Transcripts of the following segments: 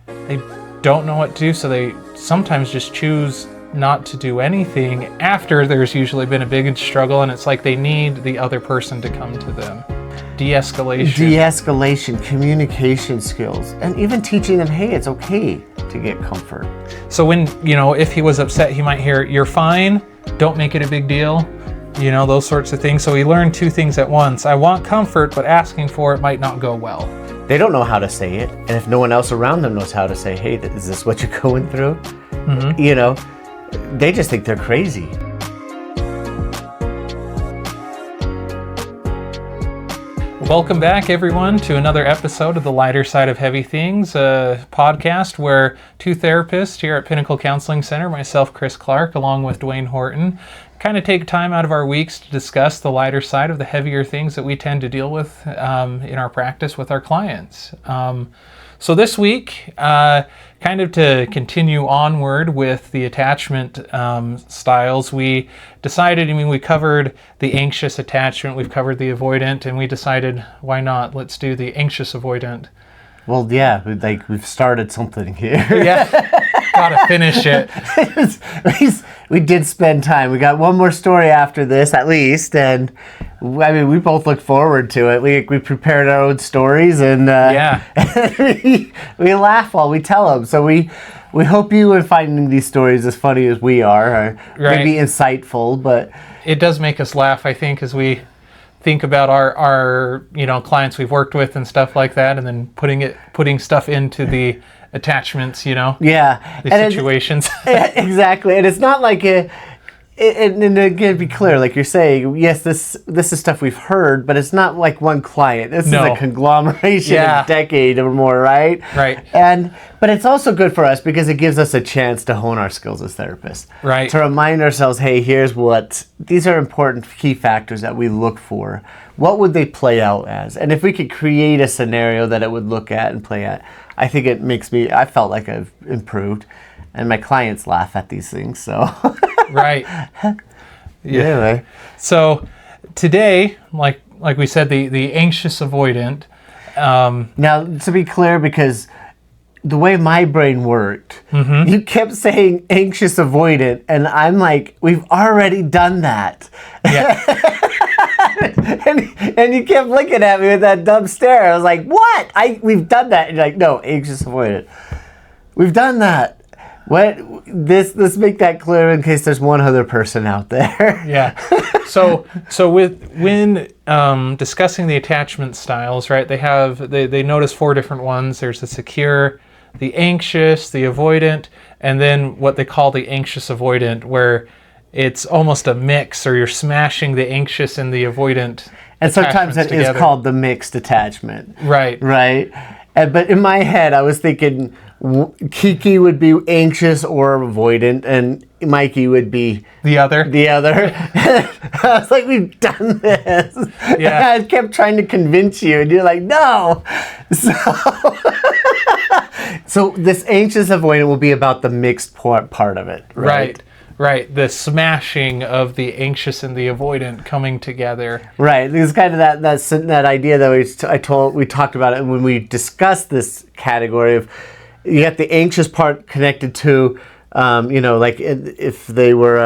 they don't know what to do, so they sometimes just choose not to do anything after there's usually been a big struggle, and it's like they need the other person to come to them. De-escalation, communication skills, and even teaching them, hey, it's okay to get comfort. So when, if he was upset, he might hear, you're fine, don't make it a big deal, those sorts of things. So he learned two things at once. I want comfort, but asking for it might not go well. They don't know how to say it, and if no one else around them knows how to say, hey, is this what you're going through? They just think they're crazy. Welcome back, everyone, to another episode of The Lighter Side of Heavy Things, a podcast where two therapists here at Pinnacle Counseling Center, myself, Chris Clark, along with Dwayne Horton, kind of take time out of our weeks to discuss the lighter side of the heavier things that we tend to deal with in our practice with our clients. So this week, kind of to continue onward with the attachment styles, we decided, we covered the anxious attachment, we've covered the avoidant, and we decided, why not? Let's do the anxious-avoidant. Well, yeah, we've started something here. Yeah, gotta finish it. We did spend time. We got one more story after this, at least, and we both look forward to it. We prepared our own stories, and we laugh while we tell them. So we hope you are finding these stories as funny as we are, or maybe insightful. But it does make us laugh, I think, as we think about our clients we've worked with and stuff like that, and then putting stuff into the attachments, the situations. Exactly, and it's not like and again, to be clear, like you're saying, yes, this is stuff we've heard, but it's not like one client. This is a conglomeration of a decade or more, right? Right. But it's also good for us because it gives us a chance to hone our skills as therapists. Right. To remind ourselves, hey, these are important key factors that we look for. What would they play out as? And if we could create a scenario that it would look at and play at, I think I felt like I've improved. And my clients laugh at these things, so. Right. Yeah. Anyway. So today, like we said, the anxious-avoidant. Now, to be clear, because the way my brain worked, you kept saying anxious-avoidant, and I'm like, we've already done that. Yeah. and you kept looking at me with that dumb stare. I was like, what? We've done that. And you're like, no, anxious-avoidant. We've done that. Let's make that clear in case there's one other person out there. Yeah. So when discussing the attachment styles, right? They notice four different ones. There's the secure, the anxious, the avoidant, and then what they call the anxious-avoidant, where it's almost a mix, or you're smashing the anxious and the avoidant. And sometimes it is called the mixed attachment. Right. Right. But in my head, I was thinking Kiki would be anxious or avoidant, and Mikey would be the other. I was like, we've done this. Yeah. I kept trying to convince you, and you're like, no. So this anxious avoidant will be about the mixed part of it, right? Right. The smashing of the anxious and the avoidant coming together. Right. It's kind of that idea that we talked about it when we discussed this category of, you got the anxious part connected to, like if they were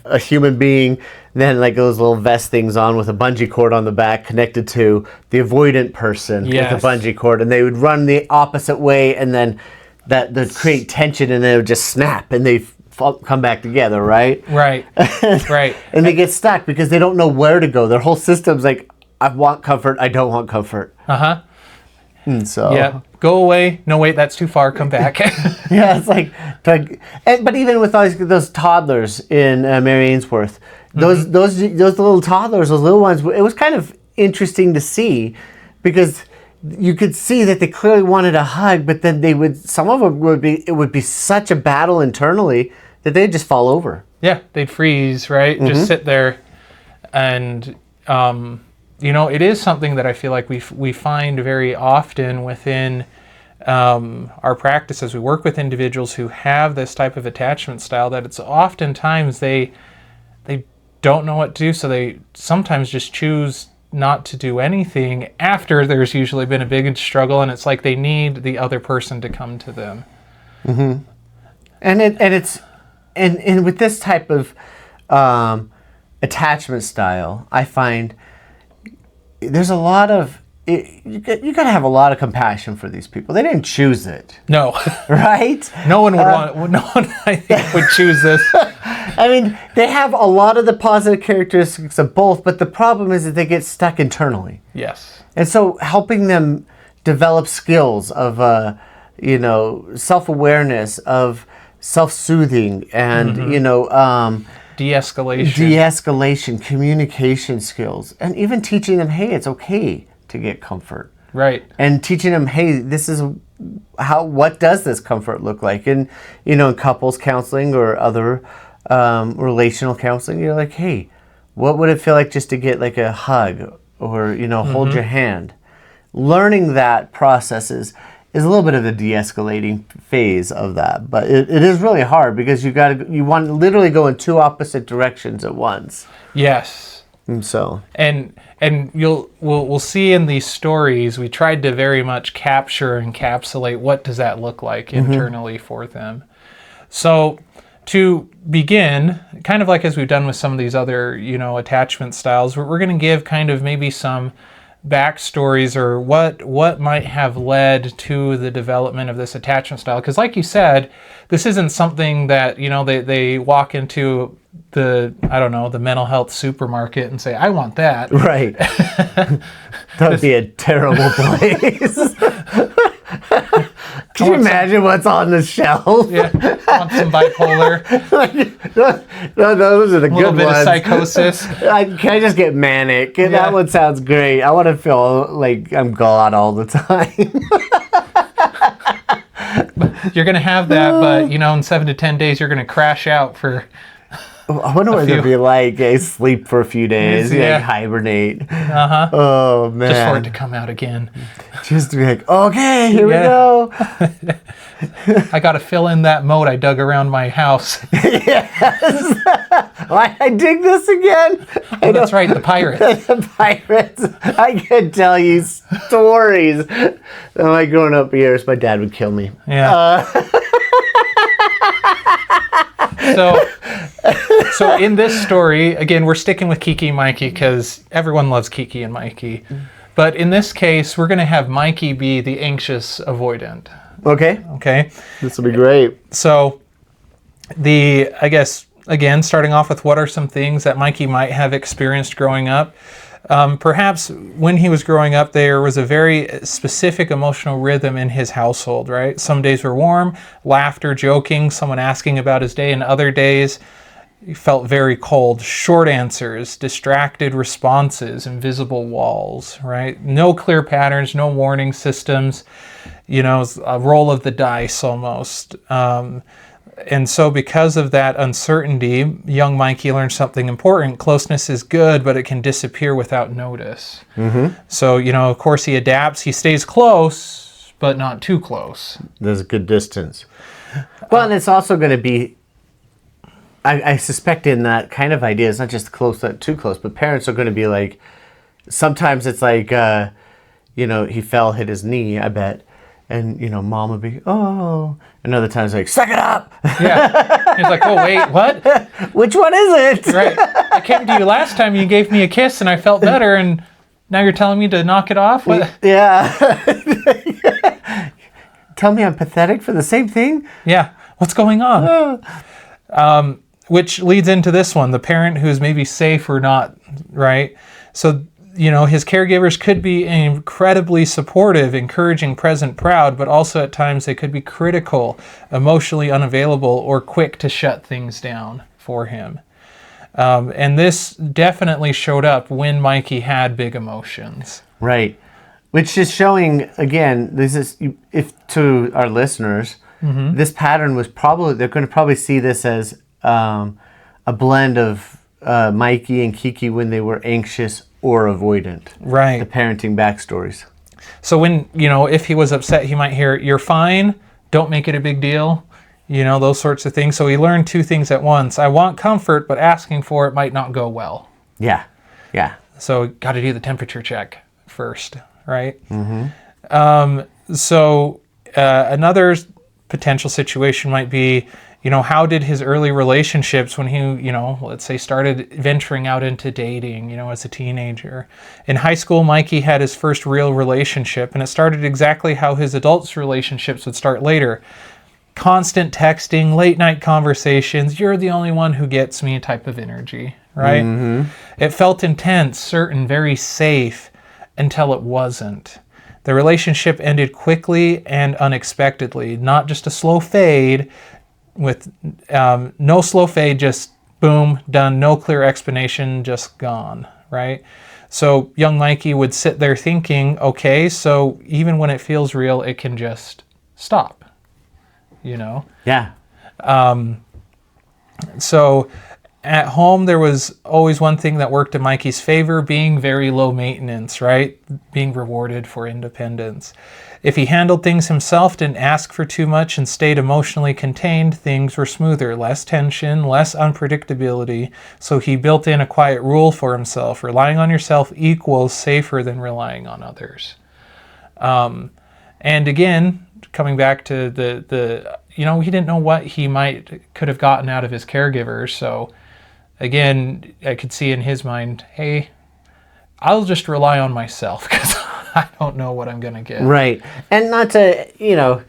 a human being, then like those little vest things on with a bungee cord on the back connected to the avoidant person with a bungee cord, and they would run the opposite way, and then that would create tension, and then it would just snap, and they come back together, right? Right. And they get stuck because they don't know where to go. Their whole system's like, I want comfort, I don't want comfort. And so. Yeah. Go away. No, wait, that's too far. Come back. Yeah, it's like, but even with those toddlers in Mary Ainsworth, those little toddlers, those little ones, it was kind of interesting to see, because you could see that they clearly wanted a hug, but then some of them it would be such a battle internally that they'd just fall over. Yeah, they'd freeze, right? Just sit there. And, it is something that I feel like we find very often within our practice as we work with individuals who have this type of attachment style, that it's oftentimes they don't know what to do, so they sometimes just choose not to do anything after there's usually been a big struggle, and it's like they need the other person to come to them. Mm-hmm. And with this type of attachment style, I find there's a lot of you got to have a lot of compassion for these people. They didn't choose it. No. Right? No one would no one, I think, would choose this. I mean, they have a lot of the positive characteristics of both, but the problem is that they get stuck internally. Yes. And so helping them develop skills of, self-awareness, of self-soothing, and, de-escalation, communication skills, and even teaching them, hey, it's okay to get comfort. Right. And teaching them, hey, this is what does this comfort look like? And, in couples counseling or other relational counseling, you're like, hey, what would it feel like just to get like a hug or, hold your hand? Learning that process is a little bit of the de-escalating phase of that. But it is really hard because you want to literally go in two opposite directions at once. Yes. And so. And we'll see in these stories, we tried to very much encapsulate what does that look like internally for them. So to begin, kind of like as we've done with some of these other, attachment styles, we're going to give kind of maybe some backstories or what might have led to the development of this attachment style. Because like you said, this isn't something that, they walk into the mental health supermarket and say, I want that. Right. That would be a terrible place. Can you imagine what's on the shelf? Yeah, I want some bipolar. No, those are the good ones. A little bit of psychosis. Can I just get manic? Yeah. That one sounds great. I want to feel like I'm God all the time. You're going to have that, but, in 7 to 10 days, you're going to crash out for... I wonder what it'd be like. Sleep for a few days, hibernate. Oh man! Just for it to come out again. Just to be like, okay, here we go. I got to fill in that moat I dug around my house. Yes. I dig this again. Oh, that's right, the pirates. The pirates. I could tell you stories. My growing up years, my dad would kill me. Yeah. So in this story, again, we're sticking with Kiki and Mikey because everyone loves Kiki and Mikey. But in this case, we're going to have Mikey be the anxious avoidant. Okay. This will be great. So I guess, again, starting off with what are some things that Mikey might have experienced growing up. Perhaps when he was growing up, there was a very specific emotional rhythm in his household, right? Some days were warm, laughter, joking, someone asking about his day, and other days he felt very cold. Short answers, distracted responses, invisible walls, right? No clear patterns, no warning systems, a roll of the dice almost. And so because of that uncertainty, young Mikey learned something important. Closeness is good, but it can disappear without notice. So, of course, he adapts. He stays close, but not too close. There's a good distance. Well, and it's also going to be, I suspect in that kind of idea, it's not just close, not too close, but parents are going to be like, sometimes it's like, he fell, hit his knee, I bet. And, mom would be, oh. And other times like, suck it up. Yeah. He's like, oh, wait, what? Which one is it? Right. I came to you last time, you gave me a kiss and I felt better, and now you're telling me to knock it off? What? Yeah. Tell me I'm pathetic for the same thing? Yeah. What's going on? Which leads into this one, the parent who's maybe safe or not, right? So, his caregivers could be incredibly supportive, encouraging, present, proud, but also at times they could be critical, emotionally unavailable, or quick to shut things down for him. And this definitely showed up when Mikey had big emotions. Right. Which is showing, again, if to our listeners, this pattern was they're going to probably see this as a blend of Mikey and Kiki when they were anxious or avoidant. Right. The parenting backstories. So when, if he was upset, he might hear, you're fine, don't make it a big deal, those sorts of things. So he learned two things at once. I want comfort, but asking for it might not go well. Yeah. So got to do the temperature check first, right? So another potential situation might be, how did his early relationships when he, let's say started venturing out into dating, as a teenager. In high school, Mikey had his first real relationship, and it started exactly how his adult relationships would start later. Constant texting, late night conversations, you're the only one who gets me type of energy, right? It felt intense, certain, very safe until it wasn't. The relationship ended quickly and unexpectedly, not just a slow fade, with no slow fade, just boom, done, no clear explanation, just gone, right? So young Mikey would sit there thinking, okay, so even when it feels real, it can just stop, Yeah. So at home, there was always one thing that worked in Mikey's favor, being very low maintenance, right? Being rewarded for independence. If he handled things himself, didn't ask for too much, and stayed emotionally contained, things were smoother, less tension, less unpredictability. So he built in a quiet rule for himself. Relying on yourself equals safer than relying on others. And again, coming back to the he didn't know what he could have gotten out of his caregivers. So again, I could see in his mind, hey, I'll just rely on myself because I don't know what I'm going to get. Right. And not to,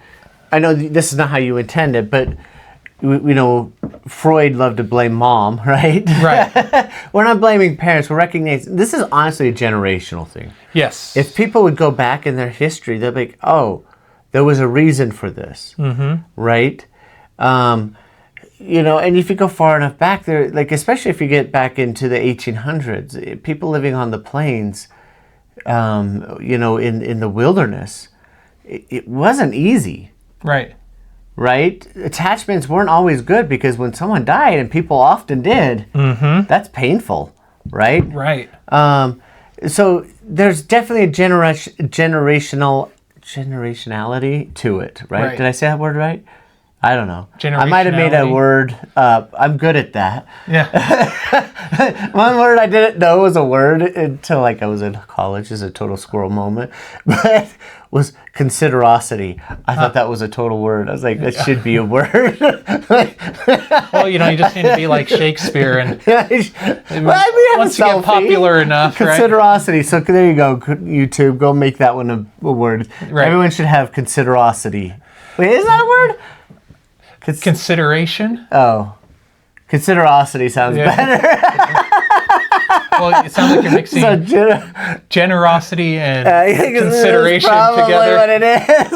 I know this is not how you intend it, but, Freud loved to blame mom, right? Right. We're not blaming parents. We're recognizing this is honestly a generational thing. Yes. If people would go back in their history, they'll be like, oh, there was a reason for this, right? And if you go far enough back there, like especially if you get back into the 1800s, people living on the plains, in the wilderness, it wasn't easy. Right. Right? Attachments weren't always good because when someone died, and people often did, that's painful, right? Right. So there's definitely a generationality to it, right? Did I say that word right? I don't know. I might have made a word up. I'm good at that. Yeah. One word I didn't know was a word until I was in college. Is a total squirrel moment. But was considerosity. I thought that was a total word. I was like, that should be a word. Well, you just need to be like Shakespeare and once you get popular enough, considerosity. Right? So there you go, YouTube. Go make that one a word. Right. Everyone should have considerosity. Wait, is that a word? Consideration? Oh. Considerosity sounds better. Well, it sounds like you're mixing generosity and consideration together. What it is.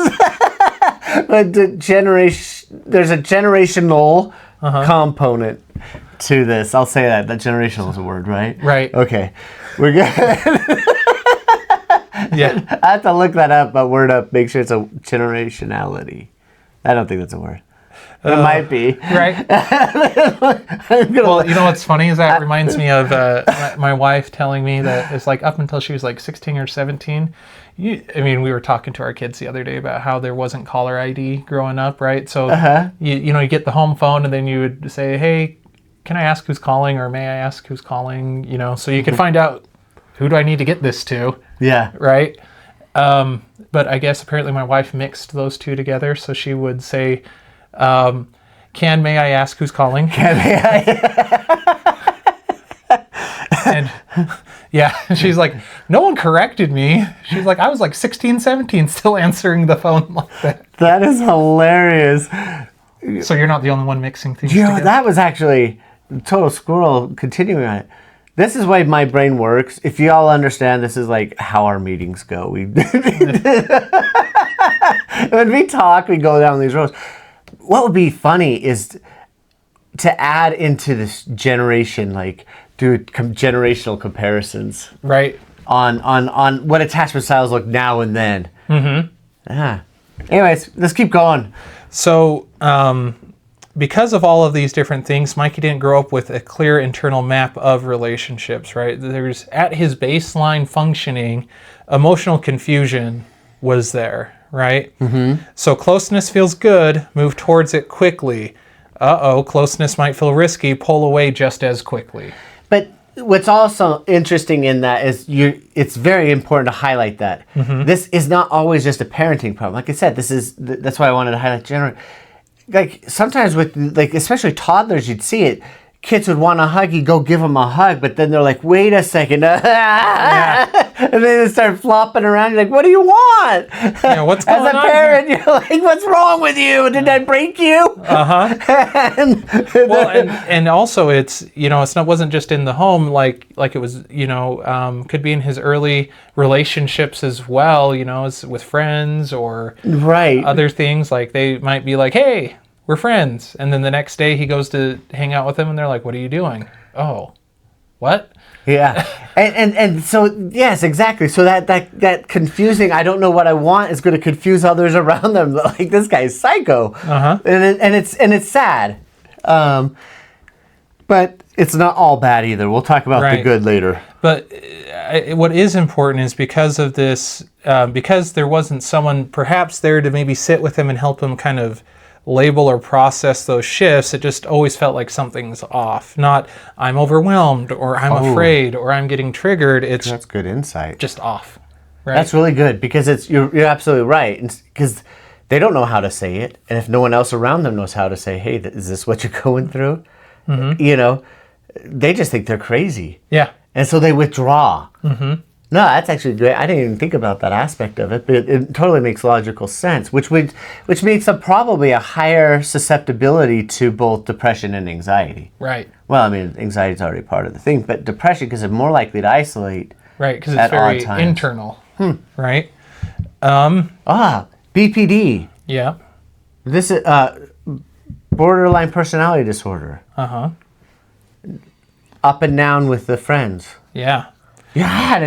But there's a generational component to this. I'll say that. That generational is a word, right? Right. Okay. We're good. Yeah. I have to look that up, but word up, make sure it's a generationality. I don't think that's a word. It might be. Right. Well, what's funny is that reminds me of my wife telling me that it's like up until she was like 16 or 17. We were talking to our kids the other day about how there wasn't caller ID growing up, right? So, you get the home phone and then you would say, hey, can I ask who's calling, or may I ask who's calling? So you can find out, who do I need to get this to? Yeah. Right? But I guess apparently my wife mixed those two together. So she would say, may I ask who's calling? May I? And yeah, she's like, no one corrected me. She's like, I was like 16, 17 still answering the phone like that. That is hilarious. So you're not the only one mixing things together? That was actually total squirrel continuing on it. This is why my brain works. If you all understand, this is like how our meetings go. When we talk, we go down these roads. What would be funny is to add into this generation, like do generational comparisons, right? On what attachment styles look now and then. Yeah. Anyways, let's keep going. So, because of all of these different things, Mikey didn't grow up with a clear internal map of relationships, right? There's at his baseline functioning, emotional confusion was there. Right? So closeness feels good, move towards it quickly. Closeness might feel risky, pull away just as quickly. But what's also interesting in that is it's very important to highlight that this is not always just a parenting problem. Like I said, that's why I wanted to highlight generally. Like sometimes with like especially toddlers, you'd see it. Kids would want a hug, you go give them a hug, but then they're like, wait a second. Yeah. And then they start flopping around. You're like, what do you want? Yeah, what's going on? As a parent, you're like, what's wrong with you? Did I break you? and also it's, wasn't just in the home, like it was, could be in his early relationships as well, as with friends or other things. Like they might be like, hey, we're friends. And then the next day he goes to hang out with them and they're like, what are you doing? Oh, what? Yeah. and so, yes, exactly. So that confusing, I don't know what I want is going to confuse others around them. Like, this guy's psycho. And it's sad. But it's not all bad either. We'll talk about the good later. But what is important is because of this, because there wasn't someone perhaps there to maybe sit with him and help him kind of label or process those shifts, it just always felt like something's off. Not I'm overwhelmed or I'm afraid or I'm getting triggered. It's that's good insight. Just off. Right? That's really good because you're absolutely right. Because they don't know how to say it, and if no one else around them knows how to say, "Hey, is this what you're going through?" They just think they're crazy. Yeah, and so they withdraw. No, that's actually great. I didn't even think about that aspect of it, but it totally makes logical sense, which makes up probably a higher susceptibility to both depression and anxiety. Right. Well, I mean, anxiety is already part of the thing, but depression, because they're more likely to isolate. Right, because it's very internal. Right. BPD. Yeah. This is borderline personality disorder. Up and down with the friends. Yeah. Yeah,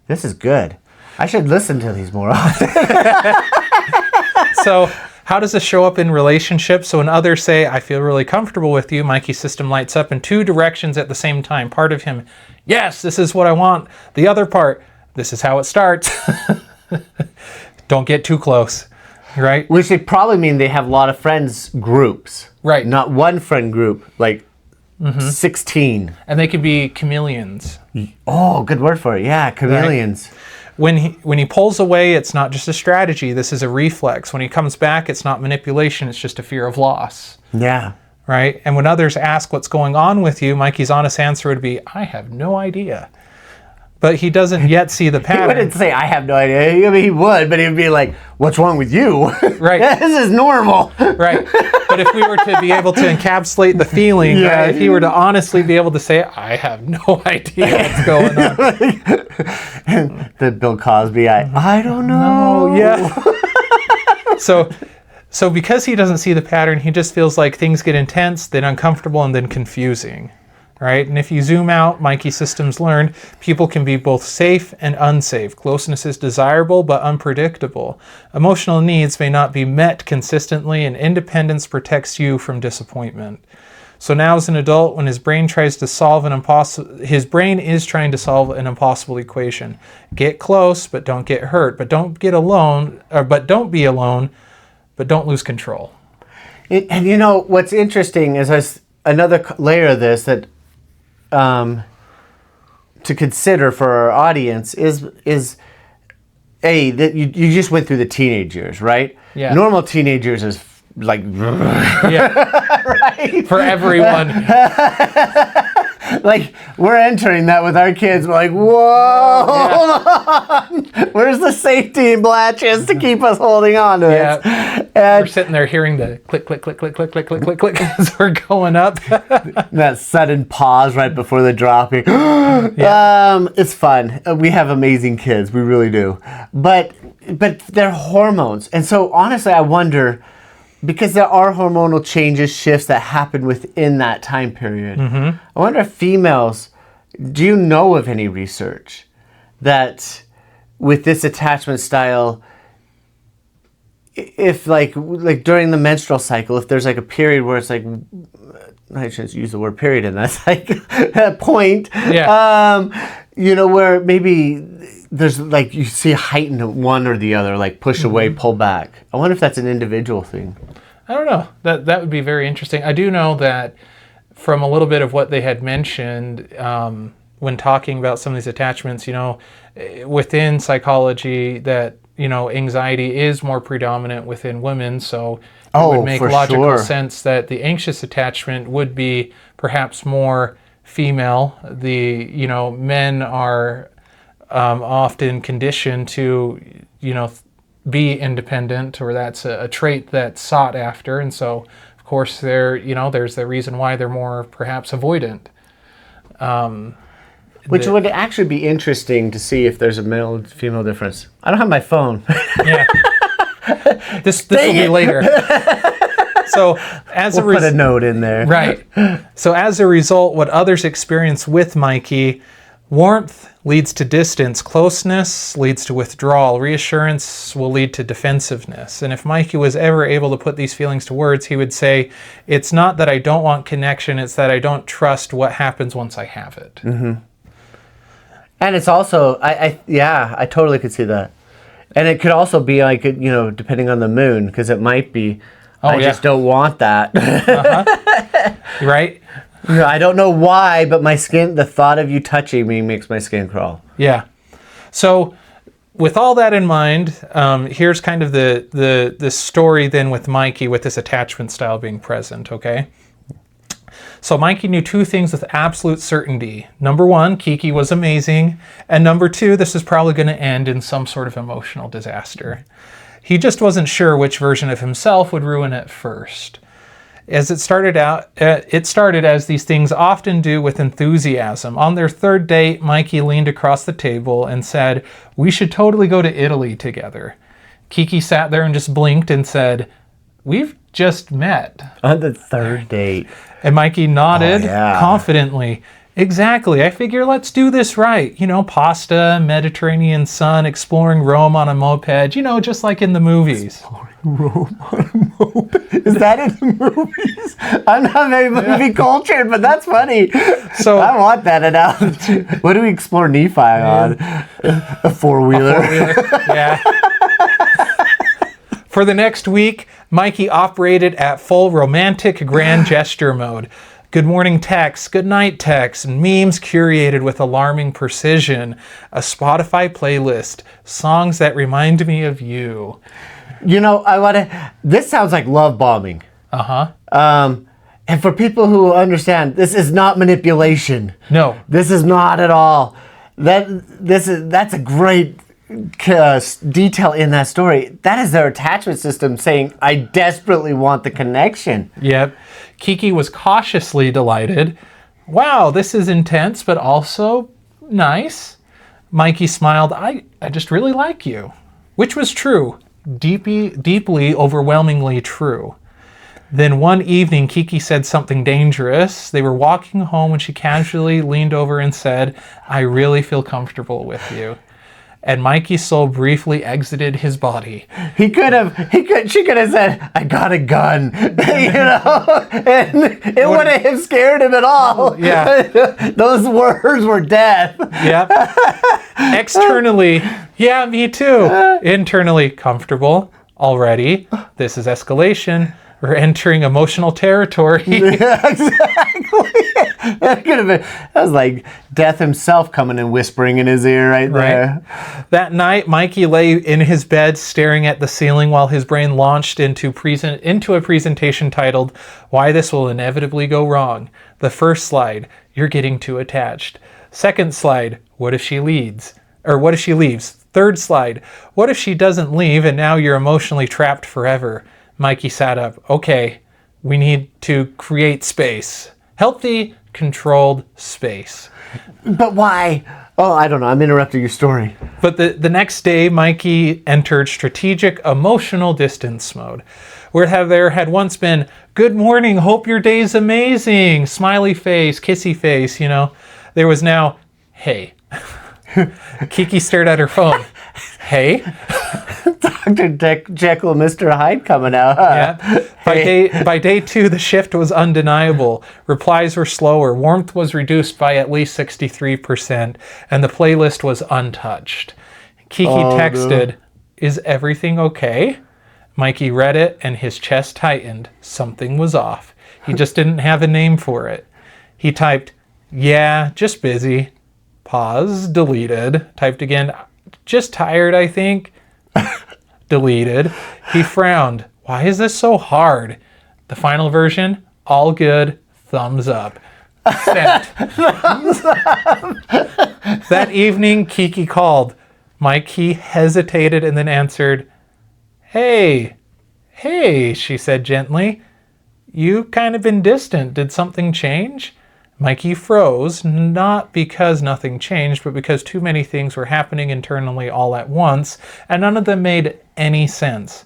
this is good. I should listen to these more often. So, how does this show up in relationships? So when others say, I feel really comfortable with you, Mikey's system lights up in two directions at the same time. Part of him, yes, this is what I want. The other part, this is how it starts. Don't get too close, right? Which they probably mean they have a lot of friends groups. Right. Not one friend group, like 16. And they could be chameleons. Oh, good word for it. Yeah, chameleons. Right. When he pulls away, it's not just a strategy. This is a reflex. When he comes back, it's not manipulation. It's just a fear of loss. Yeah. Right? And when others ask what's going on with you, Mikey's honest answer would be, I have no idea. But he doesn't yet see the pattern. He wouldn't say, I have no idea. I mean, he would, but he'd be like, what's wrong with you? Right. This is normal. Right. But if we were to be able to encapsulate the feeling, right, if he were to honestly be able to say, I have no idea what's going on. And the Bill Cosby, I don't know. No, yeah. So because he doesn't see the pattern, he just feels like things get intense, then uncomfortable, and then confusing. Right? And if you zoom out, Mikey systems learned people can be both safe and unsafe. Closeness is desirable but unpredictable. Emotional needs may not be met consistently, and independence protects you from disappointment. So now as an adult, when his brain is trying to solve an impossible equation. Get close, but don't get hurt. But don't be alone, but don't lose control. And what's interesting is another layer of this that to consider for our audience is that you just went through the teenage years, right? Yeah. Normal teenagers is like right? For everyone. Like, we're entering that with our kids. We're like, whoa, hold on. Where's the safety latches to keep us holding on to it? And we're sitting there hearing the click, click, click, click, click, click, click, click, click as we're going up. That sudden pause right before the dropping. It's fun. We have amazing kids. We really do. But they're hormones. And so, honestly, I wonder, because there are hormonal changes, shifts that happen within that time period. I wonder if females, do you know of any research that with this attachment style, if like during the menstrual cycle, if there's like a period where it's like, I shouldn't use the word period in that, like a point, where maybe there's like, you see a heightened one or the other, like push away, pull back. I wonder if that's an individual thing. I don't know. That would be very interesting. I do know that from a little bit of what they had mentioned when talking about some of these attachments, within psychology, that anxiety is more predominant within women, so it would make logical sense that the anxious attachment would be perhaps more female. The men are often conditioned to be independent, or that's a trait that's sought after, and so of course there's the reason why they're more perhaps avoidant. Which would actually be interesting to see if there's a male-female difference. I don't have my phone. Yeah. This will be later. So we'll put a note in there. Right. So as a result, what others experience with Mikey, warmth leads to distance, closeness leads to withdrawal, reassurance will lead to defensiveness. And if Mikey was ever able to put these feelings to words, he would say, it's not that I don't want connection, it's that I don't trust what happens once I have it. Mm-hmm. And it's also, I totally could see that. And it could also be like, depending on the moon, because it might be, I just don't want that. Uh-huh. Right? I don't know why, but the thought of you touching me makes my skin crawl. Yeah. So with all that in mind, here's kind of the story then with Mikey with this attachment style being present, okay? So Mikey knew two things with absolute certainty. Number one, Kiki was amazing. And number two, this is probably going to end in some sort of emotional disaster. He just wasn't sure which version of himself would ruin it first. As it started as these things often do, with enthusiasm. On their third date, Mikey leaned across the table and said, we should totally go to Italy together. Kiki sat there and just blinked and said, we've just met. On the third date. And Mikey nodded confidently. Exactly. I figure let's do this right. Pasta, Mediterranean sun, exploring Rome on a moped, just like in the movies. Exploring Rome on a moped? Is that in the movies? I'm not very movie cultured, but that's funny. So I want that analogy. What do we explore Nephi on? A four-wheeler. Yeah. For the next week, Mikey operated at full romantic grand gesture mode. Good morning texts, good night texts, and memes curated with alarming precision. A Spotify playlist, songs that remind me of you. This sounds like love bombing. Uh-huh. And for people who understand, this is not manipulation. No. This is not at all. That's a great detail in that story. That is their attachment system saying, I desperately want the connection. Yep. Kiki was cautiously delighted. Wow, this is intense, but also nice. Mikey smiled. I just really like you. Which was true. Deeply, overwhelmingly true. Then one evening, Kiki said something dangerous. They were walking home when she casually leaned over and said, I really feel comfortable with you. And Mikey's soul briefly exited his body. She could have said, I got a gun, and it wouldn't have scared him at all. Yeah. Those words were death. Yep. Externally, yeah, me too. Internally, comfortable already. This is escalation. We're entering emotional territory. Yeah, exactly. That was like death himself coming and whispering in his ear right there. Right. That night, Mikey lay in his bed staring at the ceiling while his brain launched into a presentation titled, Why This Will Inevitably Go Wrong. The first slide, you're getting too attached. Second slide, what if she leaves? Third slide, what if she doesn't leave and now you're emotionally trapped forever? Mikey sat up. Okay, we need to create space. Healthy, controlled space. But why? Oh, I don't know. I'm interrupting your story. But the next day, Mikey entered strategic emotional distance mode, where there had once been, good morning, hope your day's amazing, smiley face, kissy face, There was now, hey. Kiki stared at her phone. Hey? Dr. Jekyll and Mr. Hyde coming out. Huh? Yeah. By day 2, the shift was undeniable. Replies were slower. Warmth was reduced by at least 63%, and the playlist was untouched. Kiki texted, Is everything okay? Mikey read it, and his chest tightened. Something was off. He just didn't have a name for it. He typed, yeah, just busy. Pause, deleted. Typed again, just tired, I think. Deleted. He frowned. Why is this so hard? The final version, all good, thumbs up. Sent. That evening, Kiki called. Mikey hesitated and then answered, Hey, she said gently. You kind of been distant. Did something change? Mikey froze, not because nothing changed, but because too many things were happening internally all at once, and none of them made any sense.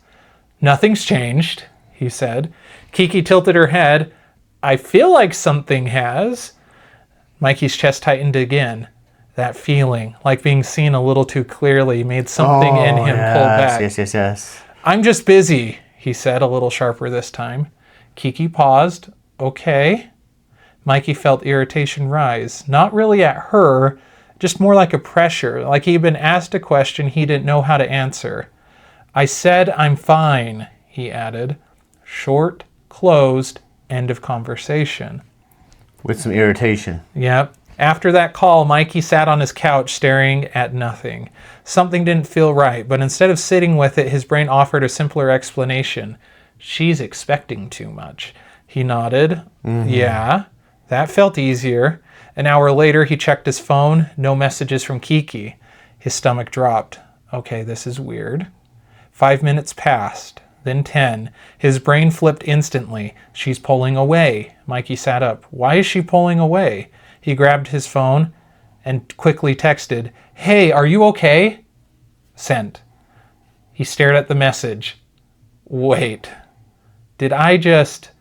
Nothing's changed, he said. Kiki tilted her head. I feel like something has. Mikey's chest tightened again. That feeling, like being seen a little too clearly, made something in him pull back. Yes. I'm just busy, he said, a little sharper this time. Kiki paused. Okay. Mikey felt irritation rise, not really at her, just more like a pressure, like he'd been asked a question he didn't know how to answer. I said I'm fine, he added. Short, closed, end of conversation. With some irritation. Yep. After that call, Mikey sat on his couch staring at nothing. Something didn't feel right, but instead of sitting with it, his brain offered a simpler explanation. She's expecting too much. He nodded. Mm-hmm. Yeah. That felt easier. An hour later, he checked his phone. No messages from Kiki. His stomach dropped. Okay, this is weird. 5 minutes passed, then 10. His brain flipped instantly. She's pulling away. Mikey sat up. Why is she pulling away? He grabbed his phone and quickly texted, Hey, are you okay? Sent. He stared at the message. Wait. Did I just...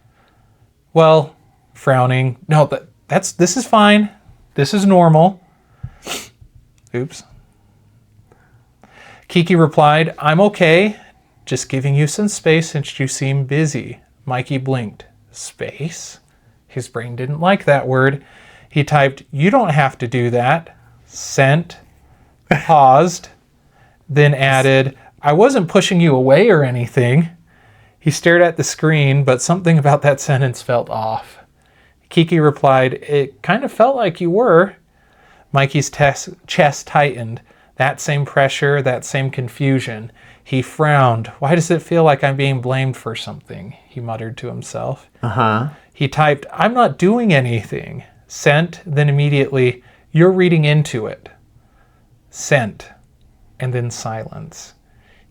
Well... Frowning. No, this is fine. This is normal. Oops. Kiki replied, I'm okay. Just giving you some space since you seem busy. Mikey blinked. Space? His brain didn't like that word. He typed, You don't have to do that. Sent. Paused. Then added, I wasn't pushing you away or anything. He stared at the screen, but something about that sentence felt off. Kiki replied, It kind of felt like you were. Mikey's chest tightened. That same pressure, that same confusion. He frowned. Why does it feel like I'm being blamed for something? He muttered to himself. He typed, I'm not doing anything. Sent, then immediately, You're reading into it. Sent, and then silence.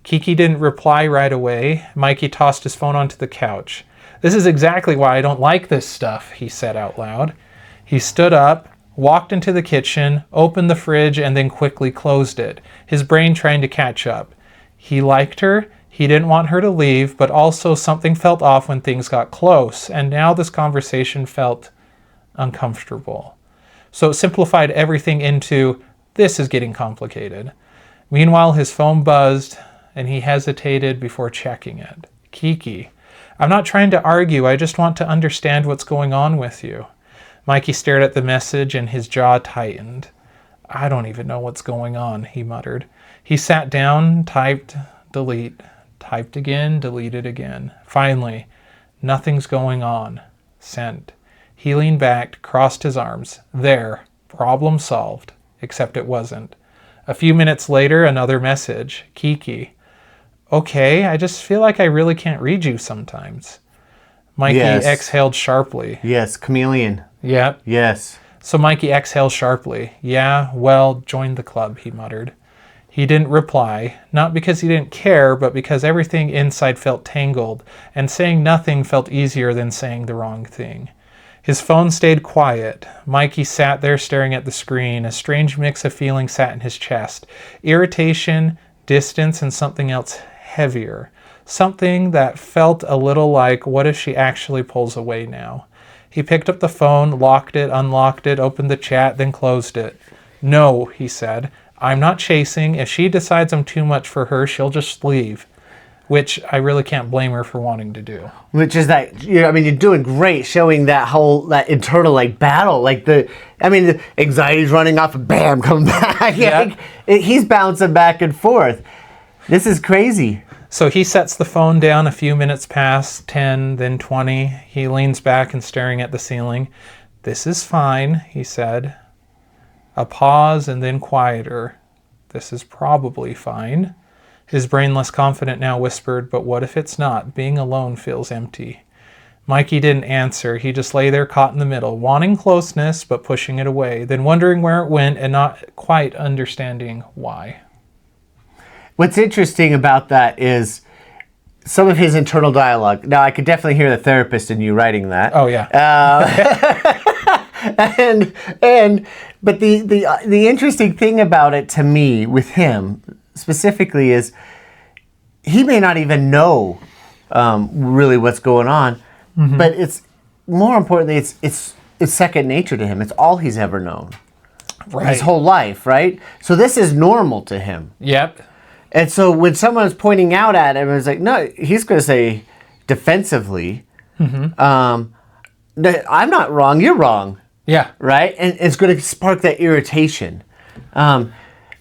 Kiki didn't reply right away. Mikey tossed his phone onto the couch. This is exactly why I don't like this stuff, he said out loud. He stood up, walked into the kitchen, opened the fridge, and then quickly closed it, his brain trying to catch up. He liked her, he didn't want her to leave, but also something felt off when things got close, and now this conversation felt uncomfortable. So it simplified everything into, this is getting complicated. Meanwhile, his phone buzzed, and he hesitated before checking it. Kiki. I'm not trying to argue, I just want to understand what's going on with you. Mikey stared at the message and his jaw tightened. I don't even know what's going on, he muttered. He sat down, typed, delete, typed again, deleted again. Finally, nothing's going on. Sent. He leaned back, crossed his arms. There, problem solved. Except it wasn't. A few minutes later, another message. Kiki. Okay, I just feel like I really can't read you sometimes. Mikey exhaled sharply. Yes, chameleon. Yep. Yes. So Mikey exhaled sharply. Yeah, well, join the club, he muttered. He didn't reply, not because he didn't care, but because everything inside felt tangled, and saying nothing felt easier than saying the wrong thing. His phone stayed quiet. Mikey sat there staring at the screen. A strange mix of feelings sat in his chest. Irritation, distance, and something else heavier. Something that felt a little like, what if she actually pulls away now? He picked up the phone, locked it, unlocked it, opened the chat, then closed it. No, he said. I'm not chasing. If she decides I'm too much for her, she'll just leave. Which I really can't blame her for wanting to do. Which is that, you're doing great showing that internal battle. The anxiety's running off and bam, come back. Yep. He's bouncing back and forth. This is crazy. So he sets the phone down. A few minutes pass, 10, then 20. He leans back and staring at the ceiling. "This is fine," he said. A pause and then quieter. "This is probably fine." His brain, less confident now, whispered, "But what if it's not? Being alone feels empty." Mikey didn't answer. He just lay there caught in the middle, wanting closeness but pushing it away, then wondering where it went and not quite understanding why. What's interesting about that is some of his internal dialogue. Now, I could definitely hear the therapist in you writing that. Oh, yeah. But the interesting thing about it to me with him specifically is he may not even know really what's going on, but it's more importantly it's second nature to him. It's all he's ever known, his whole life, right? So this is normal to him. Yep. And so when someone's pointing out at him, it's like, no, he's going to say defensively, I'm not wrong, you're wrong. Yeah. Right? And it's going to spark that irritation,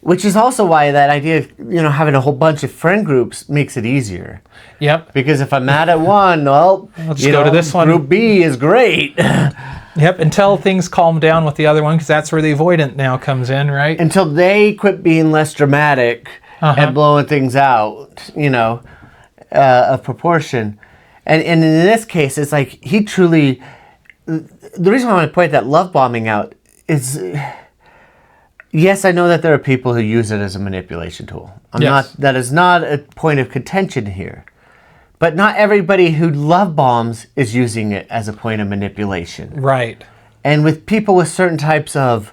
which is also why that idea of, having a whole bunch of friend groups makes it easier. Yep. Because if I'm mad at one, well, let's go to this one. Group B is great. Yep, until things calm down with the other one, because that's where the avoidant now comes in, right? Until they quit being less dramatic and blowing things out, of proportion. And in this case, it's like he truly... The reason why I want to point that love bombing out is... Yes, I know that there are people who use it as a manipulation tool. That is not a point of contention here. But not everybody who love bombs is using it as a point of manipulation. Right. And with people with certain types of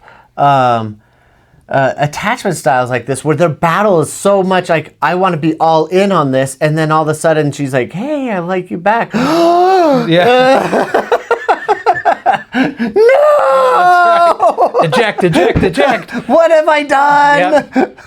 attachment styles like this, where their battle is so much like, I want to be all in on this, and then all of a sudden she's like, hey, I like you back. Yeah. No! Eject. What have I done? Yep.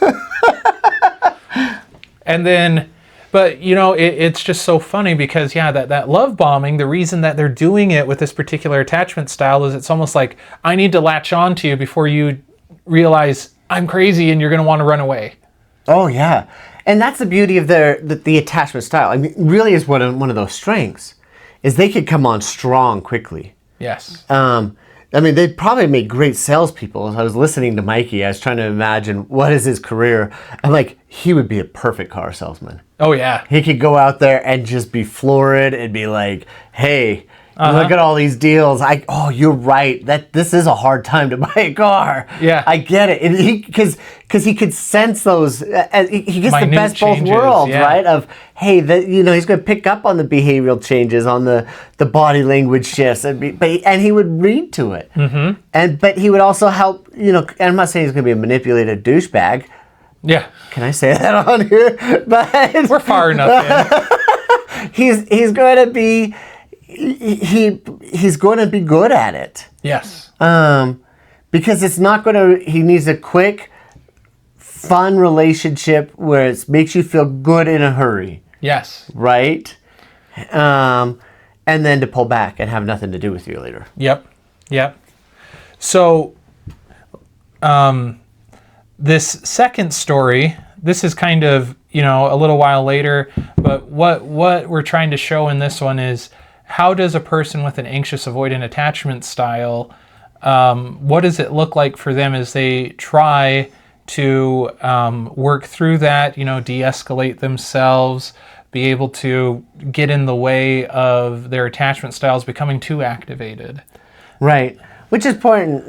And then, but it's just so funny because that love bombing, the reason that they're doing it with this particular attachment style is it's almost like, I need to latch on to you before you realize I'm crazy and you're going to want to run away. Oh yeah. And that's the beauty of the attachment style. I mean, really is one of those strengths, is they could come on strong quickly. Yes. They'd probably make great salespeople. As I was listening to Mikey, I was trying to imagine what is his career. I'm like, he would be a perfect car salesman. Oh, yeah. He could go out there and just be florid and be like, hey, look at all these deals. You're right. This is a hard time to buy a car. Yeah. I get it. Because he could sense those. He gets minute the best changes, both worlds, yeah. right? Of, hey, he's going to pick up on the behavioral changes, on the body language shifts, and he would read to it. Mm-hmm. But he would also help, and I'm not saying he's going to be a manipulated douchebag. Yeah. Can I say that on here? But we're far enough in. He's going to be... He's going to be good at it. Yes. Because it's not going to... He needs a quick, fun relationship where it makes you feel good in a hurry. Yes. Right? And then to pull back and have nothing to do with you later. Yep. So, this second story, this is kind of, a little while later, but what we're trying to show in this one is, how does a person with an anxious-avoidant attachment style, what does it look like for them as they try to work through that, de-escalate themselves, be able to get in the way of their attachment styles becoming too activated? Right. Which is important,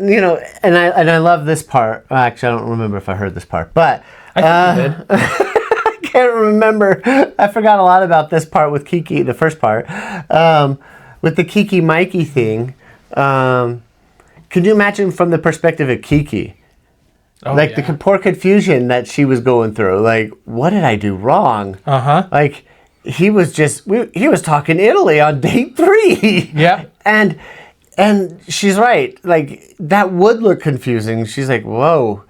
and I love this part. Well, actually, I don't remember if I heard this part, but... I think you did. I can't remember. I forgot a lot about this part with Kiki, the first part. With the Kiki Mikey thing, can you imagine from the perspective of Kiki? Oh, the poor confusion that she was going through. Like, what did I do wrong? Like, he was talking Italy on date 3. Yeah. And she's right. Like, that would look confusing. She's like, whoa.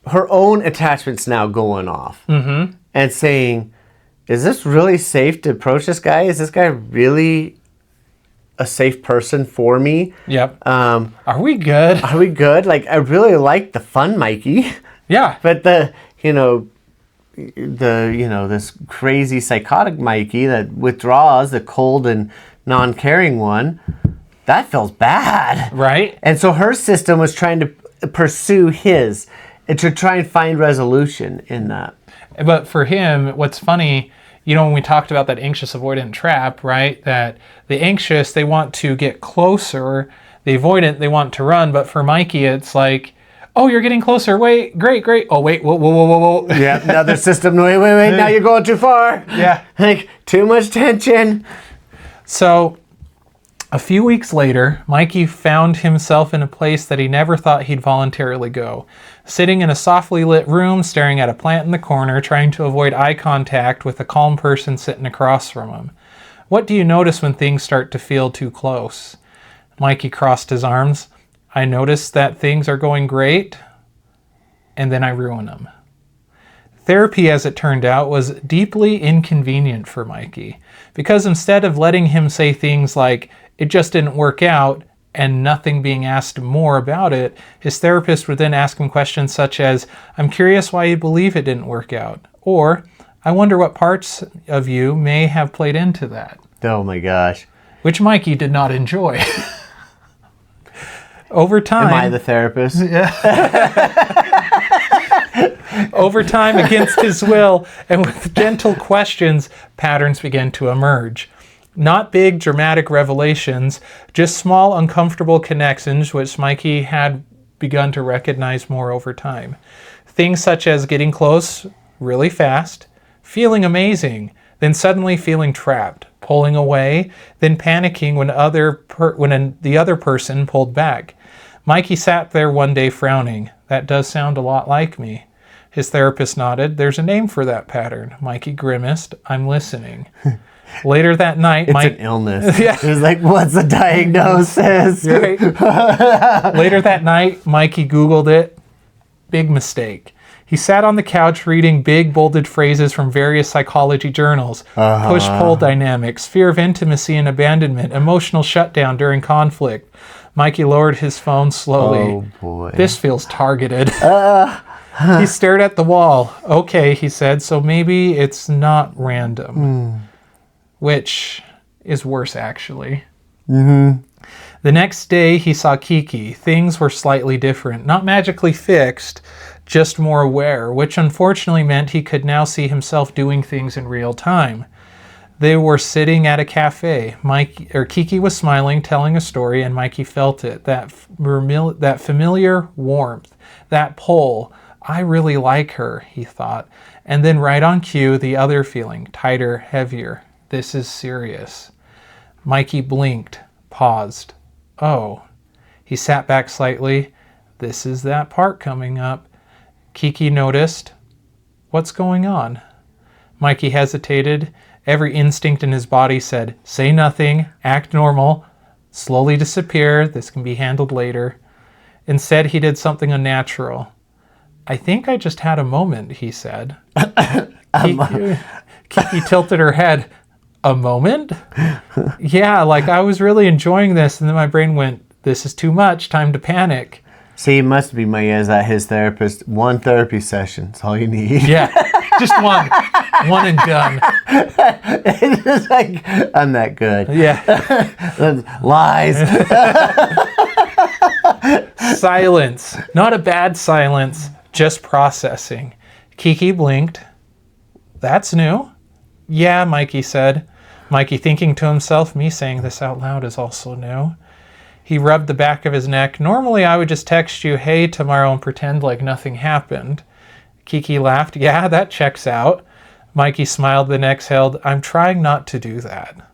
Her own attachment's now going off. Mm-hmm. And saying, is this really safe to approach this guy? Is this guy really a safe person for me? Yep. Are we good? Like, I really like the fun Mikey. Yeah. But this crazy psychotic Mikey that withdraws, the cold and non-caring one, that feels bad. Right. And so her system was trying to pursue his and to try and find resolution in that. But for him, what's funny, when we talked about that anxious avoidant trap, right? That the anxious, they want to get closer. The avoidant, they want to run. But for Mikey, it's like, oh, you're getting closer. Wait, great. Oh, wait, whoa. Yeah, another system. Wait. Now you're going too far. Yeah. Like, too much tension. So a few weeks later, Mikey found himself in a place that he never thought he'd voluntarily go. Sitting in a softly lit room, staring at a plant in the corner, trying to avoid eye contact with a calm person sitting across from him. What do you notice when things start to feel too close? Mikey crossed his arms. I notice that things are going great, and then I ruin them. Therapy, as it turned out, was deeply inconvenient for Mikey, because instead of letting him say things like, it just didn't work out, and nothing being asked more about it, his therapist would then ask him questions such as, I'm curious why you believe it didn't work out, or I wonder what parts of you may have played into that. Oh my gosh. Which Mikey did not enjoy. Over time... Am I the therapist? Yeah. Over time, against his will, and with gentle questions, patterns began to emerge. Not big, dramatic revelations, just small, uncomfortable connections, which Mikey had begun to recognize more over time. Things such as getting close really fast, feeling amazing, then suddenly feeling trapped, pulling away, then panicking when the other person pulled back. Mikey sat there one day frowning. That does sound a lot like me. His therapist nodded. There's a name for that pattern. Mikey grimaced. I'm listening. Later that night, it's an illness. Yeah. It's like, what's the diagnosis? Right. Later that night, Mikey Googled it. Big mistake. He sat on the couch reading big bolded phrases from various psychology journals. Push-pull dynamics, fear of intimacy and abandonment, emotional shutdown during conflict. Mikey lowered his phone slowly. Oh boy. This feels targeted. He stared at the wall. Okay, he said, so maybe it's not random. Which is worse, actually. The next day, he saw Kiki. Things were slightly different. Not magically fixed, just more aware, which unfortunately meant he could now see himself doing things in real time. They were sitting at a cafe. Kiki was smiling, telling a story, and Mikey felt it. That familiar warmth, that pull. I really like her, he thought. And then right on cue, the other feeling, tighter, heavier. This is serious. Mikey blinked, paused. Oh. He sat back slightly. This is that part coming up. Kiki noticed. What's going on? Mikey hesitated. Every instinct in his body said, say nothing, act normal, slowly disappear, this can be handled later. Instead, he did something unnatural. I think I just had a moment, he said. Kiki tilted her head. A moment? Yeah, like I was really enjoying this, and then my brain went, this is too much, time to panic. See, it must be his therapist. One therapy session, that's all you need. Yeah, just one. One and done. It's just like, I'm that good. Yeah. Lies. Silence. Not a bad silence, just processing. Kiki blinked. That's new. Yeah, Mikey said. Mikey thinking to himself, me saying this out loud is also new. He rubbed the back of his neck. Normally I would just text you, hey, tomorrow, and pretend like nothing happened. Kiki laughed. Yeah, that checks out. Mikey smiled, then exhaled. I'm trying not to do that.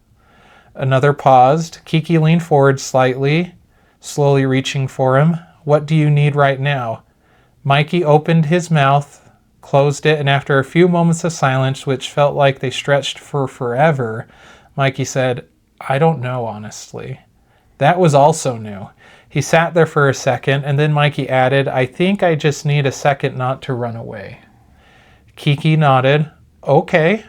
Another paused. Kiki leaned forward slightly, slowly reaching for him. What do you need right now? Mikey opened his mouth, closed it, and after a few moments of silence, which felt like they stretched for forever, Mikey said, I don't know, honestly. That was also new. He sat there for a second, and then Mikey added, I think I just need a second not to run away. Kiki nodded. Okay.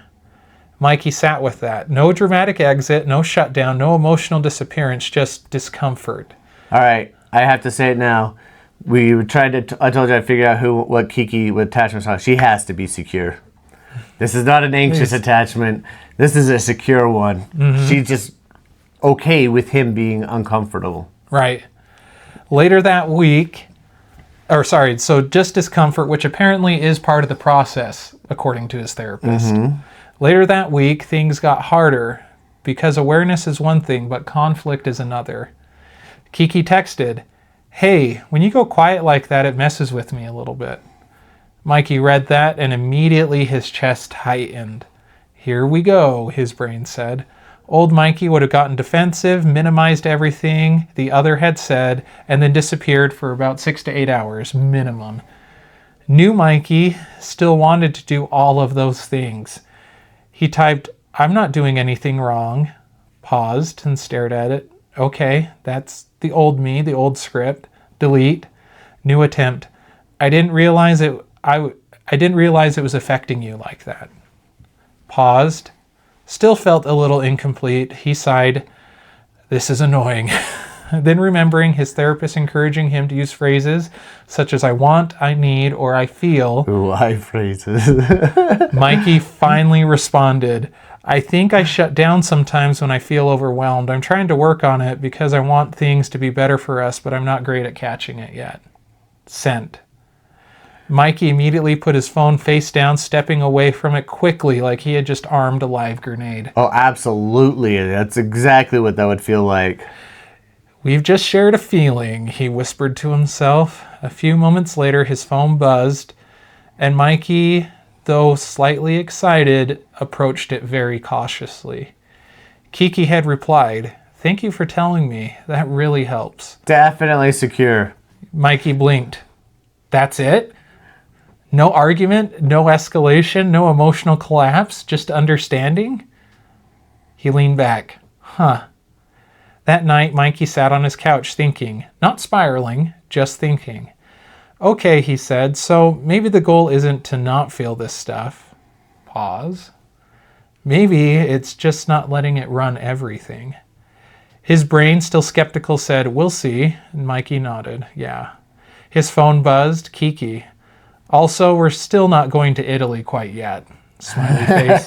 Mikey sat with that. No dramatic exit, no shutdown, no emotional disappearance, just discomfort. All right, I have to say it now. We tried to, I told you I'd figure out what Kiki with attachment style. She has to be secure. This is not an anxious attachment. This is a secure one. Mm-hmm. She just okay with him being uncomfortable. Right. Later that week, so just discomfort, which apparently is part of the process, according to his therapist. Later that week, things got harder because awareness is one thing, but conflict is another. Kiki texted, "Hey, when you go quiet like that, it messes with me a little bit." Mikey read that and immediately his chest tightened. "Here we go," his brain said. Old Mikey would have gotten defensive, minimized everything the other had said, and then disappeared for about 6 to 8 hours, minimum. New Mikey still wanted to do all of those things. He typed, "I'm not doing anything wrong," paused and stared at it. Okay, that's the old me, the old script. Delete. New attempt. I didn't realize it was affecting you like that." Paused. Still felt a little incomplete. He sighed. "This is annoying." Then remembering his therapist encouraging him to use phrases such as "I want," "I need," or "I feel." Ooh, I phrases. Mikey finally responded, "I think I shut down sometimes when I feel overwhelmed. I'm trying to work on it because I want things to be better for us, but I'm not great at catching it yet." Sent. Mikey immediately put his phone face down, stepping away from it quickly like he had just armed a live grenade. Oh, absolutely. That's exactly what that would feel like. "We've just shared a feeling," he whispered to himself. A few moments later, his phone buzzed, and Mikey, though slightly excited, approached it very cautiously. Kiki had replied, "Thank you for telling me. That really helps." Definitely secure. Mikey blinked. "That's it? No argument, no escalation, no emotional collapse, just understanding?" He leaned back. Huh. That night, Mikey sat on his couch thinking, not spiraling, just thinking. "Okay," he said, "so maybe the goal isn't to not feel this stuff." Pause. "Maybe it's just not letting it run everything." His brain, still skeptical, said, "We'll see," and Mikey nodded. Yeah. His phone buzzed. Kiki. "Also, we're still not going to Italy quite yet." Smiley face.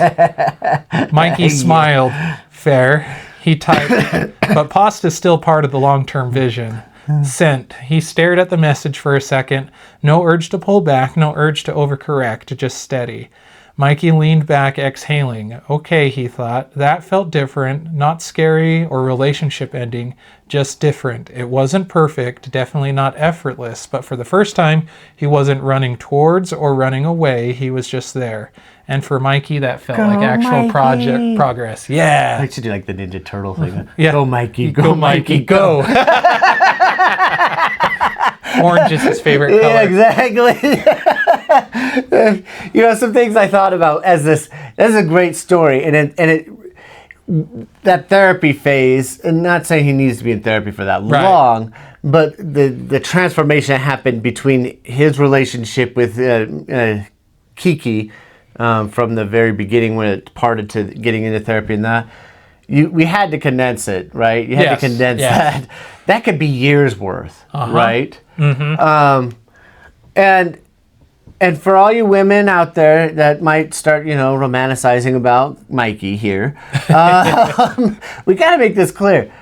Mikey smiled. Fair. He typed, "But pasta's still part of the long-term vision." Sent. He stared at the message for a second. No urge to pull back, no urge to overcorrect, just steady. Mikey leaned back, exhaling. Okay, he thought. That felt different. Not scary or relationship ending, just different. It wasn't perfect, definitely not effortless, but for the first time, he wasn't running towards or running away. He was just there. And for Mikey, that felt like actual progress. Yeah. I should do like the Ninja Turtle thing. Yeah. Go, Mikey. Go, Mikey, go. Orange is his favorite color. Yeah, exactly. Some things I thought about as this. This is a great story, that therapy phase. And not saying he needs to be in therapy for that long, but the transformation that happened between his relationship with Kiki from the very beginning when it parted to getting into therapy and that. We had to condense it, right? You had to condense that. That could be years worth, right? Mm-hmm. And for all you women out there that might start, romanticizing about Mikey here, we got to make this clear.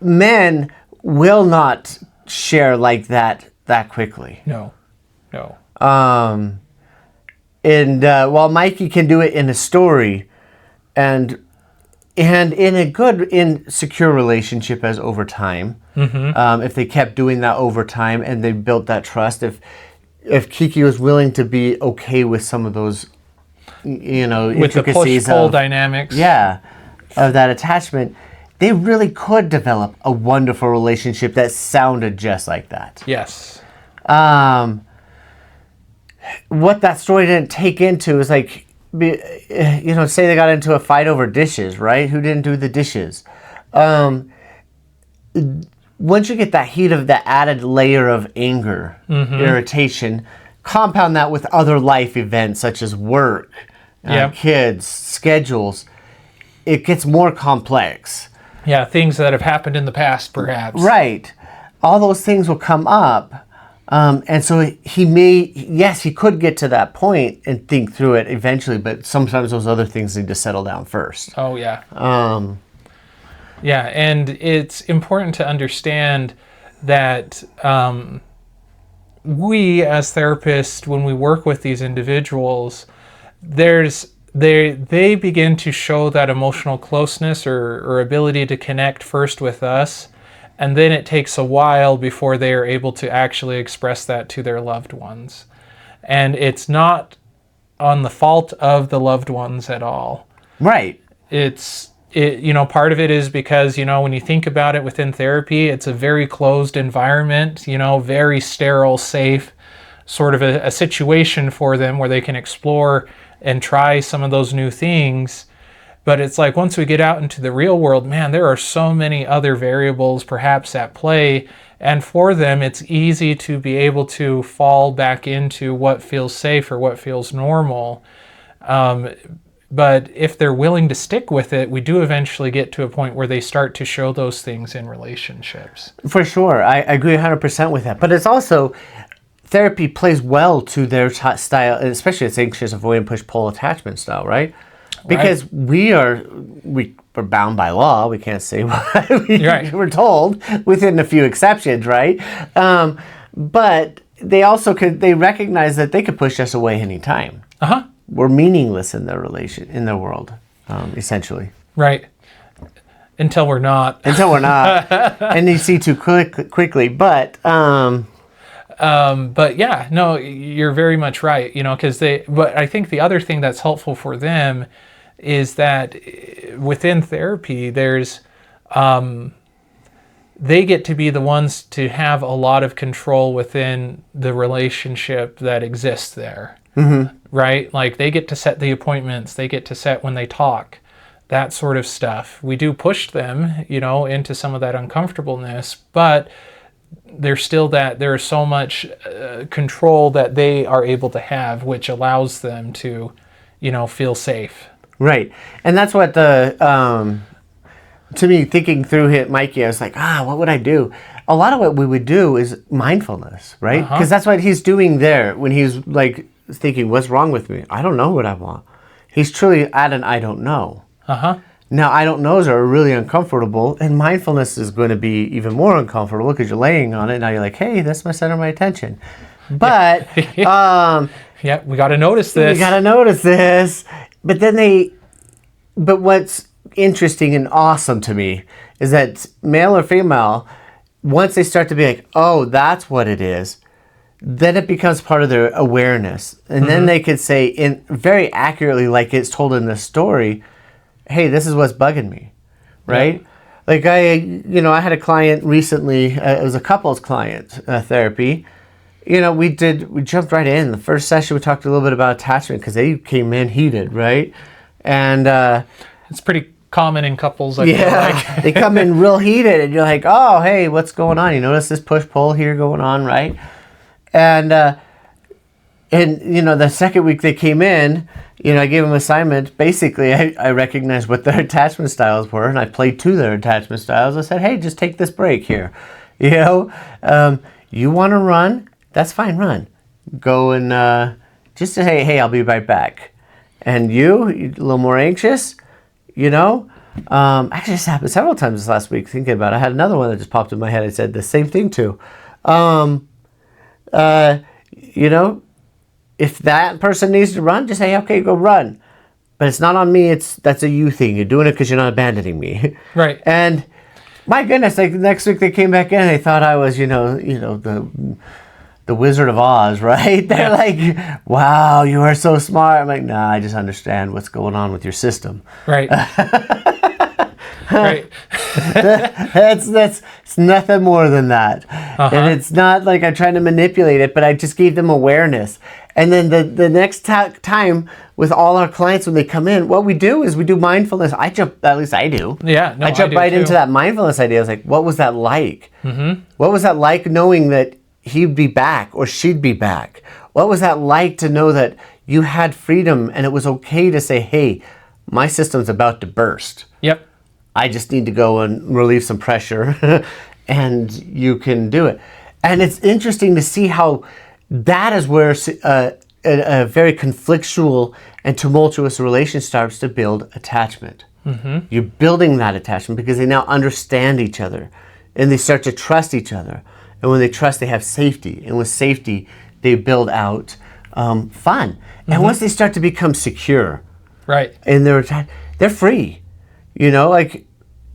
Men will not share like that quickly. No. And while Mikey can do it in a story, and in a good, secure relationship as over time, if they kept doing that over time and they built that trust, if Kiki was willing to be okay with some of those, with intricacies the push-pull dynamics, of that attachment, they really could develop a wonderful relationship that sounded just like that. Yes. What that story didn't take into is like, say they got into a fight over dishes, right? Who didn't do the dishes? Once you get that heat of that added layer of anger, irritation, compound that with other life events such as work, kids, schedules, it gets more complex. Yeah, things that have happened in the past, perhaps. Right. All those things will come up. And so he could get to that point and think through it eventually, but sometimes those other things need to settle down first. Oh, yeah. Yeah, and it's important to understand that we as therapists, when we work with these individuals, they begin to show that emotional closeness or ability to connect first with us, and then it takes a while before they are able to actually express that to their loved ones. And it's not on the fault of the loved ones at all. Right. Part of it is because, when you think about it within therapy, it's a very closed environment, very sterile, safe sort of a situation for them where they can explore and try some of those new things. But it's like once we get out into the real world, man, there are so many other variables perhaps at play. And for them, it's easy to be able to fall back into what feels safe or what feels normal. But if they're willing to stick with it, we do eventually get to a point where they start to show those things in relationships. For sure. I agree 100% with that. But it's also, therapy plays well to their style, especially its anxious-avoidant push-pull attachment style, right? Because we're bound by law. We can't say what we're told, within a few exceptions, right? But they also they recognize that they could push us away anytime. Uh-huh. We're meaningless in their world, essentially. Right. Until we're not. And you see too quickly. But yeah, no, you're very much right. But I think the other thing that's helpful for them is that within therapy, there's they get to be the ones to have a lot of control within the relationship that exists there. Mm-hmm. Right? Like they get to set the appointments, they get to set when they talk, that sort of stuff. We do push them, into some of that uncomfortableness, but there's still there is so much control that they are able to have, which allows them to, feel safe. Right. And that's what to me, thinking through it, Mikey, I was like, what would I do? A lot of what we would do is mindfulness, right? Because that's what he's doing there when he's like thinking, what's wrong with me? I don't know what I want. He's truly at an I don't know. Now, I don't knows are really uncomfortable, and mindfulness is going to be even more uncomfortable because you're laying on it. Now you're like, hey, that's my center of my attention. But, we got to notice this. But what's interesting and awesome to me is that male or female, once they start to be like, oh, that's what it is, then it becomes part of their awareness. And then they could say very accurately, like it's told in the story, hey, this is what's bugging me, right? Yeah. Like I had a client recently, it was a couples client therapy. We jumped right in. The first session we talked a little bit about attachment because they came in heated, right? And it's pretty common in couples, I feel like. They come in real heated and you're like, oh, hey, what's going on? You notice this push-pull here going on, right? And the second week they came in, I gave them an assignment. Basically, I recognized what their attachment styles were, and I played to their attachment styles. I said, hey, just take this break here. You want to run? That's fine, run. Go and just say, hey, I'll be right back. And you're a little more anxious, Actually, this happened several times this last week, thinking about it. I had another one that just popped in my head. I said the same thing to. If that person needs to run, just say, okay, go run. But it's not on me. That's a you thing. You're doing it because you're not abandoning me. Right. And my goodness, like next week they came back in and they thought I was, the Wizard of Oz, right? They're like, wow, you are so smart. I'm like, nah, I just understand what's going on with your system. Right. Right. It's nothing more than that. And it's not like I'm trying to manipulate it, but I just gave them awareness. And then the next time with all our clients when they come in, what we do is we do mindfulness. At least I do. Yeah, no, I jump right into that mindfulness idea. I was like, what was that like? Mm-hmm. What was that like knowing that he'd be back or she'd be back? What was that like to know that you had freedom and it was okay to say, hey, my system's about to burst. Yep. I just need to go and relieve some pressure and you can do it. And it's interesting to see how that is where a very conflictual and tumultuous relation starts to build attachment. You're building that attachment because they now understand each other and they start to trust each other. And when they trust, they have safety. And with safety, they build out fun. And once they start to become secure, right, and they're free. You know, like,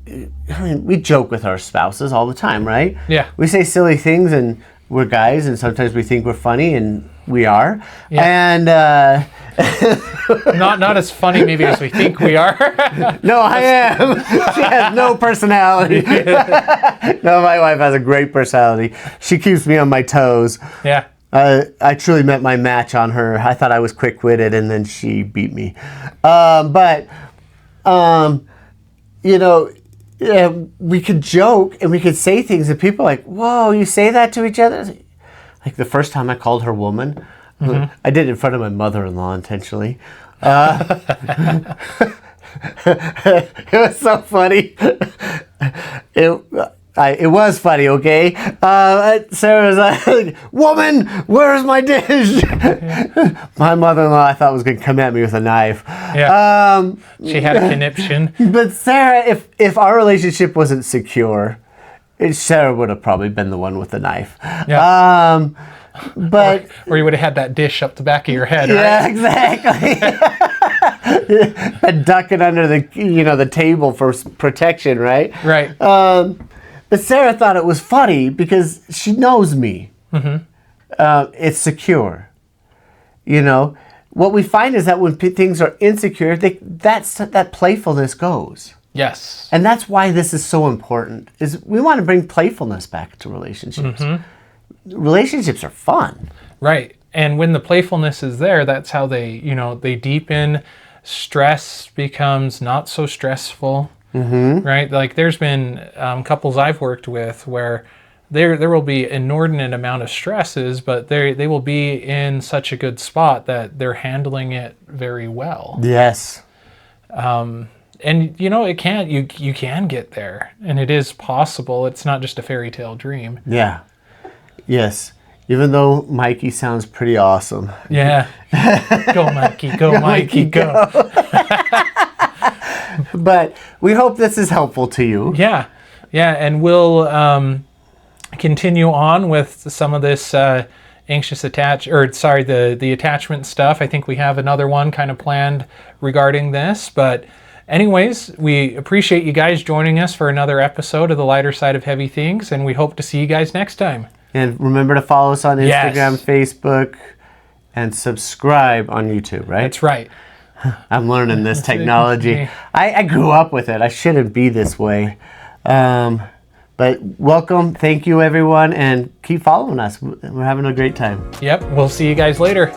I mean, we joke with our spouses all the time, right? Yeah. We say silly things, and we're guys, and sometimes we think we're funny, and we are. Yeah. And not as funny maybe as we think we are. no, I am. She has no personality. No, my wife has a great personality. She keeps me on my toes. Yeah. I truly met my match on her. I thought I was quick-witted, and then she beat me. You know, we could joke and we could say things, and people are like, "Whoa, you say that to each other?" Like the first time I called her woman, I did it in front of my mother-in-law intentionally. It was so funny. It was funny, okay? Sarah was like, "Woman, where's my dish?" My mother-in-law, I thought, was going to come at me with a knife. Yeah. She had a conniption. But Sarah, if our relationship wasn't secure, Sarah would have probably been the one with the knife. Yeah. But or you would have had that dish up the back of your head, yeah, right? Exactly. Ducking under the table for protection, right? Right. But Sarah thought it was funny because she knows me. It's secure. You know, what we find is that when things are insecure, that playfulness goes. Yes. And that's why this is so important. Is we want to bring playfulness back to relationships. Relationships are fun. Right. And when the playfulness is there, that's how they deepen. Stress becomes not so stressful. Right? Like there's been couples I've worked with where there will be inordinate amount of stresses, but they will be in such a good spot that they're handling it very well. Yes. And you can get there, and it is possible. It's not just a fairy tale dream. Yeah. Yes. Even though Mikey sounds pretty awesome. Yeah. Go Mikey, go Mikey, go. But we hope this is helpful to you. Yeah. Yeah, and we'll continue on with some of this the attachment stuff. I think we have another one kind of planned regarding this, but anyways, we appreciate you guys joining us for another episode of The Lighter Side of Heavy Things, and we hope to see you guys next time. And remember to follow us on Instagram, Yes. Facebook, and subscribe on YouTube, right? That's right. I'm learning this technology. I grew up with it. I shouldn't be this way. But welcome. Thank you, everyone. And keep following us. We're having a great time. Yep. We'll see you guys later.